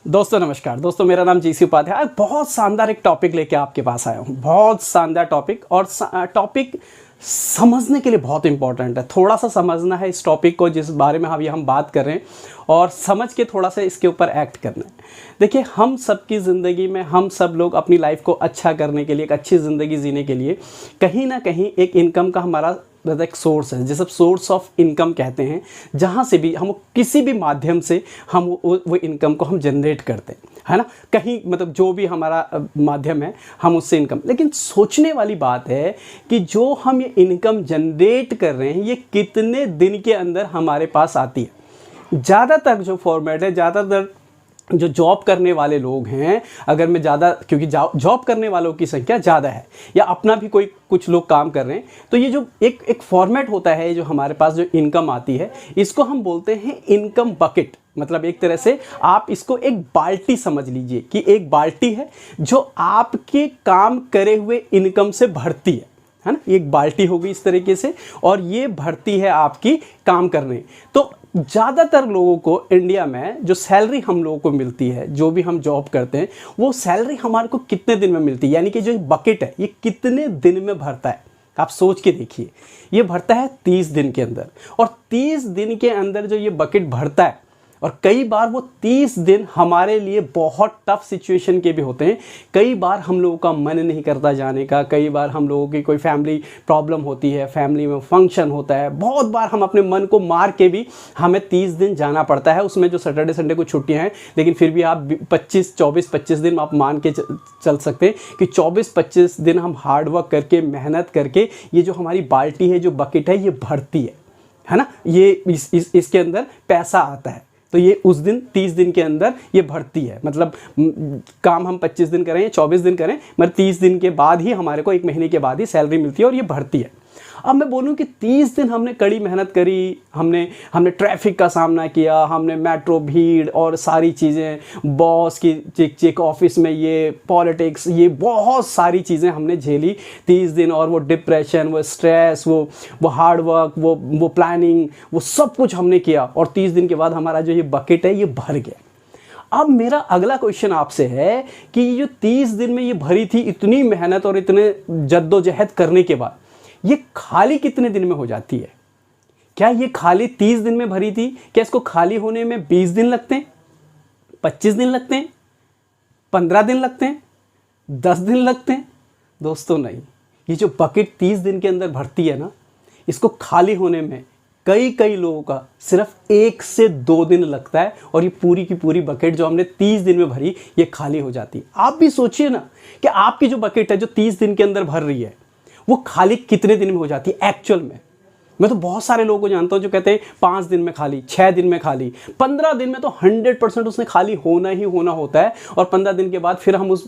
दोस्तों नमस्कार। दोस्तों मेरा नाम जीसी उपाध्याय। बहुत शानदार एक टॉपिक लेके आपके पास आया हूँ। बहुत शानदार टॉपिक, और टॉपिक समझने के लिए बहुत इंपॉर्टेंट है। थोड़ा सा समझना है इस टॉपिक को जिस बारे में अभी हम बात कर रहे हैं, और समझ के थोड़ा सा इसके ऊपर एक्ट करना है। देखिए, हम सब की ज़िंदगी में हम सब लोग अपनी लाइफ को अच्छा करने के लिए, एक अच्छी ज़िंदगी जीने के लिए कहीं ना कहीं एक इनकम का हमारा एक सोर्स है, जिसे सोर्स ऑफ इनकम कहते हैं। जहाँ से भी हम किसी भी माध्यम से हम वो इनकम को हम जनरेट करते हैं, है ना। कहीं मतलब जो भी हमारा माध्यम है हम उससे इनकम। लेकिन सोचने वाली बात है कि जो हम ये इनकम जनरेट कर रहे हैं ये कितने दिन के अंदर हमारे पास आती है। ज़्यादातर जो फॉर्मेट है, ज़्यादातर जो जॉब करने वाले लोग हैं, अगर मैं ज़्यादा, क्योंकि जॉब करने वालों की संख्या ज़्यादा है, या अपना भी कुछ लोग काम कर रहे हैं, तो ये जो एक फॉर्मेट होता है, जो हमारे पास जो इनकम आती है, इसको हम बोलते हैं इनकम बकेट। मतलब एक तरह से आप इसको एक बाल्टी समझ लीजिए कि एक बाल्टी है जो आपके काम करे हुए इनकम से भरती है ना। एक बाल्टी होगी इस तरीके से, और ये भरती है आपकी काम करने। तो ज़्यादातर लोगों को इंडिया में जो सैलरी हम लोगों को मिलती है, जो भी हम जॉब करते हैं, वो सैलरी हमारे को कितने दिन में मिलती है, यानी कि जो बकेट है ये कितने दिन में भरता है। आप सोच के देखिए, ये भरता है 30 दिन के अंदर, और 30 दिन के अंदर जो ये बकेट भरता है, और कई बार वो 30 दिन हमारे लिए बहुत टफ सिचुएशन के भी होते हैं। कई बार हम लोगों का मन नहीं करता जाने का, कई बार हम लोगों की कोई फैमिली प्रॉब्लम होती है, फैमिली में फंक्शन होता है, बहुत बार हम अपने मन को मार के भी हमें 30 दिन जाना पड़ता है। उसमें जो सैटरडे संडे को छुट्टियां हैं, लेकिन फिर भी आप 24-25 दिन आप मान के चल सकते हैं कि 24-25 दिन हम हार्डवर्क करके, मेहनत करके, ये जो हमारी बाल्टी है, जो बकेट है, ये भरती है ना। ये इसके अंदर पैसा आता है, तो ये उस दिन 30 दिन के अंदर ये भरती है। मतलब काम हम 25 दिन करें या 24 दिन करें, मगर 30 दिन के बाद ही हमारे को, 1 महीने के बाद ही सैलरी मिलती है, और ये भरती है। अब मैं बोलूं कि 30 दिन हमने कड़ी मेहनत करी, हमने ट्रैफिक का सामना किया, हमने मेट्रो भीड़ और सारी चीज़ें, बॉस की चिक ऑफिस में ये पॉलिटिक्स, ये बहुत सारी चीज़ें हमने झेली 30 दिन। और वो डिप्रेशन, वो स्ट्रेस, वो हार्डवर्क, वो प्लानिंग, वो सब कुछ हमने किया, और 30 दिन के बाद हमारा जो ये बकेट है ये भर गया। अब मेरा अगला क्वेश्चन आपसे है कि ये जो 30 दिन में ये भरी थी, इतनी मेहनत और इतने जद्दोजहद करने के बाद, ये खाली कितने दिन में हो जाती है? क्या ये खाली 30 दिन में भरी थी? क्या इसको खाली होने में 20 दिन लगते हैं, 25 दिन लगते हैं, 15 दिन लगते हैं, 10 दिन लगते हैं? दोस्तों नहीं। ये जो बकेट 30 दिन के अंदर भरती है ना, इसको खाली होने में कई लोगों का सिर्फ 1 से 2 दिन लगता है, और ये पूरी की पूरी बकेट जो हमने 30 दिन में भरी, ये खाली हो जाती है। आप भी सोचिए ना कि आपकी जो बकेट है, जो 30 दिन के अंदर भर रही है, वो खाली कितने दिन में हो जाती है एक्चुअल में। मैं तो बहुत सारे लोगों को जानता हूं जो कहते हैं 5 दिन में खाली, 6 दिन में खाली, 15 दिन में तो 100% उसने खाली होना ही होना होता है। और 15 दिन के बाद फिर हम उस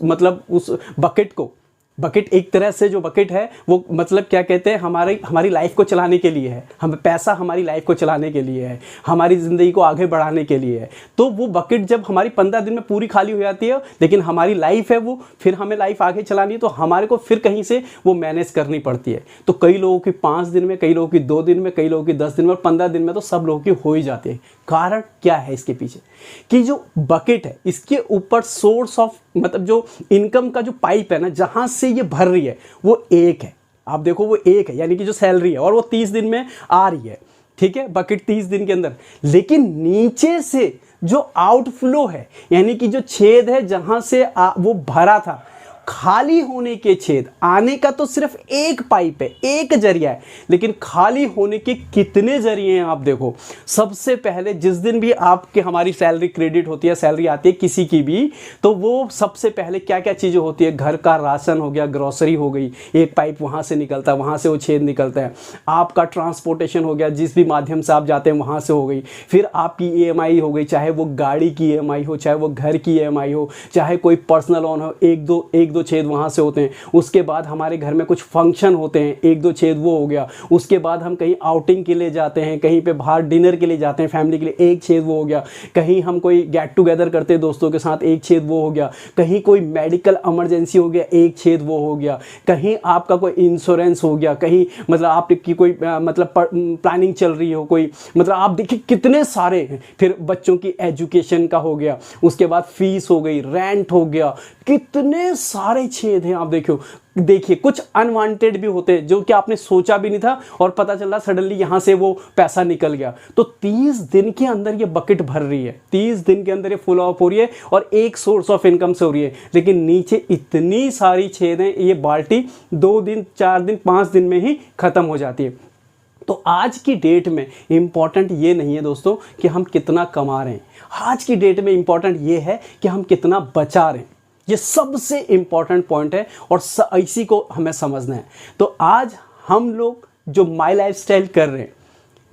बकेट को, बकेट एक तरह से जो बकेट है वो मतलब क्या कहते हैं, हमारी लाइफ को चलाने के लिए है। हमें पैसा हमारी लाइफ को चलाने के लिए है, हमारी ज़िंदगी को आगे बढ़ाने के लिए है। तो वो बकेट जब हमारी 15 दिन में पूरी खाली हो जाती है, लेकिन हमारी लाइफ है वो, फिर हमें लाइफ आगे चलानी है, तो हमारे को फिर कहीं से वो मैनेज करनी पड़ती है। तो कई लोगों की 5 दिन में, कई लोगों की 2 दिन में, कई लोगों की 10 दिन में, और 15 दिन में तो सब लोगों की हो ही जाती है। कारण क्या है इसके पीछे? कि जो बकेट है, इसके ऊपर सोर्स ऑफ, मतलब जो इनकम का जो पाइप है ना, जहां से ये भर रही है, वो एक है। आप देखो, वो एक है, यानी कि जो सैलरी है, और वो 30 दिन में आ रही है, ठीक है, बकेट 30 दिन के अंदर। लेकिन नीचे से जो आउटफ्लो है, यानी कि जो छेद है जहां से वो भरा था, खाली होने के छेद, आने का तो सिर्फ एक पाइप है, एक जरिया है, लेकिन खाली होने के कितने जरिए हैं आप देखो। सबसे पहले जिस दिन भी आपके हमारी सैलरी क्रेडिट होती है, सैलरी आती है किसी की भी, तो वो सबसे पहले क्या क्या चीज़ें होती है? घर का राशन हो गया, ग्रोसरी हो गई, एक पाइप वहाँ से निकलता है, वहाँ से वो छेद निकलता है। आपका ट्रांसपोर्टेशन हो गया, जिस भी माध्यम से आप जाते हैं वहाँ से हो गई। फिर आपकी EMI हो गई, चाहे वो गाड़ी की EMI हो, चाहे वो घर की EMI हो, चाहे कोई पर्सनल लोन हो, एक दो दो छेद वहाँ से होते हैं। उसके बाद हमारे घर में कुछ फंक्शन होते हैं, एक दो छेद वो हो गया। उसके बाद हम कहीं आउटिंग के लिए जाते हैं, कहीं पे बाहर डिनर के लिए जाते हैं फैमिली के लिए, एक छेद वो हो गया। कहीं हम कोई गेट टुगेदर करते हैं दोस्तों के साथ, एक छेद वो हो गया। कहीं कोई मेडिकल इमरजेंसी हो गया, एक छेद वो हो गया। कहीं आपका कोई इंश्योरेंस हो गया, कहीं मतलब आपकी कोई मतलब प्लानिंग चल रही हो कोई, मतलब आप देखिए कितने सारे हैं। फिर बच्चों की एजुकेशन का हो गया, उसके बाद फीस हो गई, रेंट हो गया, कितने सारे छेद हैं आप देखिए कुछ अनवांटेड भी होते हैं जो कि आपने सोचा भी नहीं था और पता चला सडनली यहां से वो पैसा निकल गया। तो 30 दिन के अंदर ये बकेट भर रही है, 30 दिन के अंदर ये फुल ऑफ हो रही है और एक सोर्स ऑफ इनकम से हो रही है। लेकिन नीचे इतनी सारी छेद हैं, ये बाल्टी 2 दिन 4 दिन 5 दिन में ही खत्म हो जाती है। तो आज की डेट में इंपॉर्टेंट ये नहीं है दोस्तों कि हम कितना कमा रहे हैं, आज की डेट में इंपॉर्टेंट ये है कि हम कितना बचा रहे हैं। ये सबसे इंपॉर्टेंट पॉइंट है और इसी को हमें समझना है। तो आज हम लोग जो माई लाइफस्टाइल कर रहे हैं,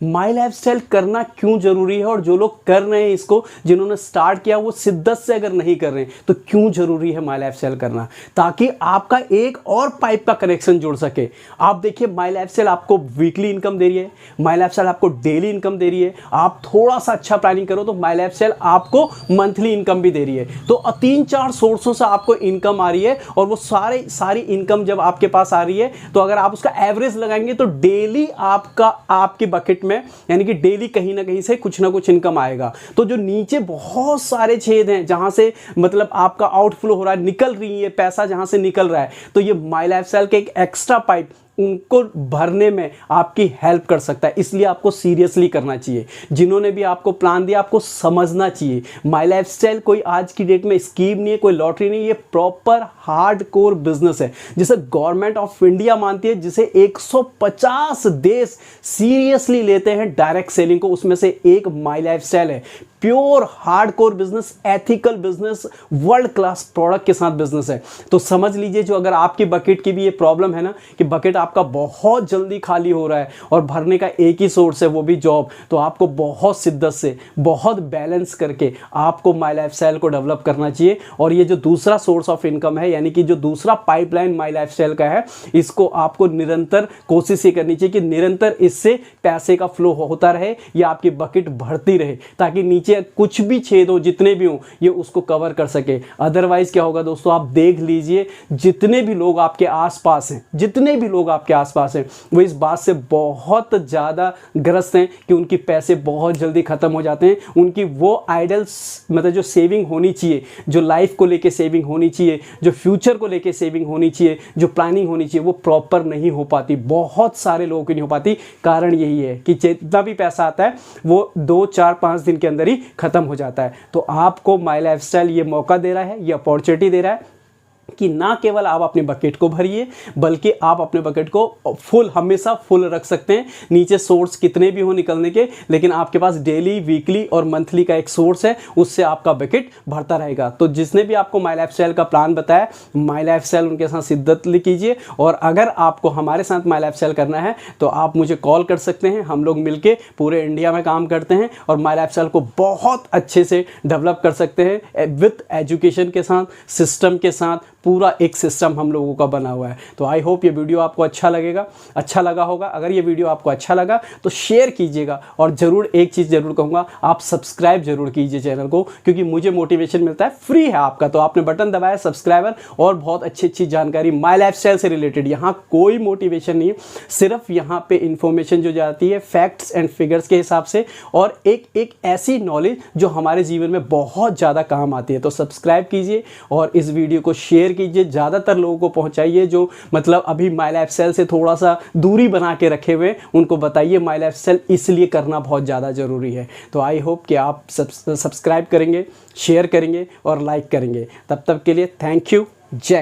माई लाइफस्टाइल करना क्यों जरूरी है, और जो लोग कर रहे हैं इसको, जिन्होंने स्टार्ट किया वो शिद्दत से अगर नहीं कर रहे हैं तो क्यों जरूरी है माई लाइफस्टाइल करना, ताकि आपका एक और पाइप का कनेक्शन जुड़ सके। आप देखिए माई लाइफस्टाइल आपको वीकली इनकम दे रही है, माई लाइफस्टाइल आपको डेली इनकम दे रही है। आप थोड़ा सा अच्छा प्लानिंग करो तो माई लाइफस्टाइल आपको मंथली इनकम भी दे रही है। तो 3-4 सोर्सों से आपको इनकम आ रही है और वो सारी इनकम जब आपके पास आ रही है तो अगर आप उसका एवरेज लगाएंगे तो डेली आपकी बकेट में, यानी कि डेली कहीं ना कहीं से कुछ ना कुछ इनकम आएगा। तो जो नीचे बहुत सारे छेद हैं जहां से मतलब आपका आउटफ्लो हो रहा है, निकल रही है पैसा जहां से निकल रहा है, तो ये माई लाइफस्टाइल के एक एक्स्ट्रा पाइप उनको भरने में आपकी हेल्प कर सकता है। इसलिए आपको सीरियसली करना चाहिए। जिन्होंने भी आपको प्लान दिया आपको समझना चाहिए माई लाइफस्टाइल कोई आज की डेट में स्कीम नहीं है, कोई लॉटरी नहीं है, ये प्रॉपर हार्डकोर बिजनेस है जिसे गवर्नमेंट ऑफ इंडिया मानती है, जिसे 150 देश सीरियसली लेते हैं डायरेक्ट सेलिंग को। उसमें से एक माई लाइफस्टाइल है। Pure hardcore business, ethical business, world class product के साथ बिजनेस है। तो समझ लीजिए जो अगर आपकी बकेट की भी ये प्रॉब्लम है ना कि बकेट आपका बहुत जल्दी खाली हो रहा है और भरने का एक ही सोर्स है वो भी जॉब, तो आपको बहुत शिद्दत से बहुत बैलेंस करके आपको माई लाइफस्टाइल को डेवलप करना चाहिए। और ये जो दूसरा सोर्स ऑफ इनकम है, यानी कि जो दूसरा पाइपलाइन माई लाइफस्टाइल का है, इसको आपको निरंतर कोशिश ये करनी चाहिए कि निरंतर इससे पैसे का फ्लो होता रहे या आपकी बकेट बढ़ती रहे, ताकि नीचे कुछ भी छेद हो जितने भी हो ये उसको कवर कर सके। अदरवाइज क्या होगा दोस्तों, आप देख लीजिए जितने भी लोग आपके आसपास हैं, जितने भी लोग आपके आसपास हैं, वो इस बात से बहुत ज़्यादा ग्रस्त हैं कि उनके पैसे बहुत जल्दी ख़त्म हो जाते हैं। उनकी वो आइडल्स मतलब जो सेविंग होनी चाहिए, जो लाइफ को लेके सेविंग होनी चाहिए, जो फ्यूचर को लेके सेविंग होनी चाहिए, जो प्लानिंग होनी चाहिए, वो प्रॉपर नहीं हो पाती। बहुत सारे लोगों की नहीं हो पाती। कारण यही है कि जितना भी पैसा आता है वो 2, 4, 5 दिन के अंदर ही खत्म हो जाता है। तो आपको माई लाइफस्टाइल ये मौका दे रहा है, ये अपॉर्चुनिटी दे रहा है कि ना केवल आप अपने बकेट को भरिए बल्कि आप अपने बकेट को फुल, हमेशा फुल रख सकते हैं। नीचे सोर्स कितने भी हो निकलने के, लेकिन आपके पास डेली, वीकली और मंथली का एक सोर्स है, उससे आपका बकेट भरता रहेगा। तो जिसने भी आपको माई लाइफस्टाइल का प्लान बताया, माई लाइफस्टाइल उनके साथ शिद्दत कीजिए। और अगर आपको हमारे साथ माई लाइफस्टाइल करना है तो आप मुझे कॉल कर सकते हैं। हम लोग मिलके पूरे इंडिया में काम करते हैं और माई लाइफस्टाइल को बहुत अच्छे से डेवलप कर सकते हैं विथ एजुकेशन के साथ, सिस्टम के साथ। पूरा एक सिस्टम हम लोगों का बना हुआ है। तो आई होप ये वीडियो आपको अच्छा लगा होगा। अगर ये वीडियो आपको अच्छा लगा तो शेयर कीजिएगा और ज़रूर एक चीज़ ज़रूर कहूँगा, आप सब्सक्राइब जरूर कीजिए चैनल को, क्योंकि मुझे मोटिवेशन मिलता है, फ्री है आपका। तो आपने बटन दबाया सब्सक्राइबर, और बहुत अच्छी जानकारी माई लाइफस्टाइल से रिलेटेड। यहाँ कोई मोटिवेशन नहीं है, सिर्फ यहाँ पे इंफॉर्मेशन जो जाती है फैक्ट्स एंड फिगर्स के हिसाब से, और एक ऐसी नॉलेज जो हमारे जीवन में बहुत ज़्यादा काम आती है। तो सब्सक्राइब कीजिए और इस वीडियो को शेयर कीजिए, ज़्यादातर लोगों को पहुंचाइए जो मतलब अभी माई लाइफस्टाइल से थोड़ा सा दूरी बना के रखे हुए, उनको बताइए माई लाइफस्टाइल इसलिए करना बहुत ज़्यादा ज़रूरी है। तो आई होप कि आप सब्सक्राइब करेंगे, शेयर करेंगे और लाइक करेंगे। तब तक के लिए थैंक यू। जय हिंद।